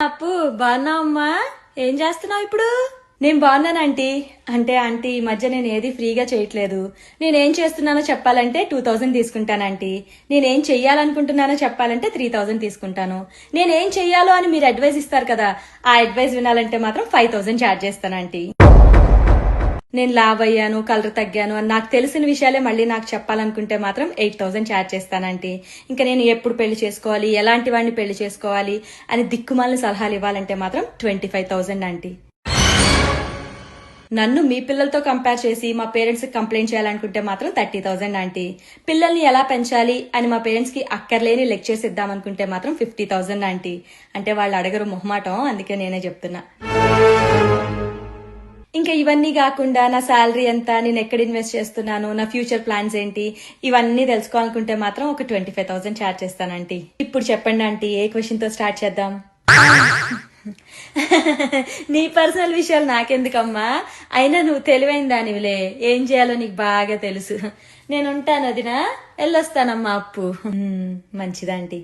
అప్పు బాగున్నావమ్మా? ఏం చేస్తున్నావు ఇప్పుడు? నేను బాగున్నాను ఆంటీ. అంటే ఆంటీ ఈ మధ్య నేను ఏది ఫ్రీగా చేయట్లేదు. నేనేం చేస్తున్నానో చెప్పాలంటే 2000 తీసుకుంటాను ఆంటీ. నేనేం చెయ్యాలనుకుంటున్నానో చెప్పాలంటే 3000 తీసుకుంటాను. నేనేం చెయ్యాలో అని మీరు అడ్వైస్ ఇస్తారు కదా, ఆ అడ్వైస్ వినాలంటే మాత్రం 5000 ఛార్జ్ చేస్తాను ఆంటీ. నేను లావ్ అయ్యాను, కలర్ తగ్గాను అని నాకు తెలిసిన విషయాలే మళ్ళీ నాకు చెప్పాలనుకుంటే మాత్రం 8000 ఛార్జ్ చేస్తానంటీ. ఇంకా నేను ఎప్పుడు పెళ్లి చేసుకోవాలి, ఎలాంటి వాడిని పెళ్లి చేసుకోవాలి అని దిక్కుమాలిన సలహాలు ఇవ్వాలంటే మాత్రం 25,000 ఆంటీ. నన్ను మీ పిల్లలతో కంపేర్ చేసి మా పేరెంట్స్ కి కంప్లైంట్ చేయాలనుకుంటే మాత్రం 30,000 ఆంటీ. పిల్లల్ని ఎలా పెంచాలి అని మా పేరెంట్స్ కి అక్కర్లేని లెక్చర్స్ ఇద్దామనుకుంటే మాత్రం 50,000 ఆంటీ. అంటే వాళ్ళు అడగరు మొహమాటం, అందుకే నేనే చెప్తున్నా. ఇంకా ఇవన్నీ కాకుండా నా శాలరీ ఎంత, నేను ఎక్కడ ఇన్వెస్ట్ చేస్తున్నాను, నా ఫ్యూచర్ ప్లాన్స్ ఏంటి, ఇవన్నీ తెలుసుకోవాలనుకుంటే మాత్రం ఒక 25,000 ఛార్జ్ చేస్తానంటీ. ఇప్పుడు చెప్పండి ఆంటీ, ఏ క్వశ్చన్ తో స్టార్ట్ చేద్దాం? నీ పర్సనల్ విషయాలు నాకెందుకమ్మా? అయినా నువ్వు తెలివైన దానివిలే, ఏం చేయాలో నీకు బాగా తెలుసు. నేను ఉంటాను వదినా, వెళ్ళొస్తానమ్మా. అప్పు మంచిదాంటీ.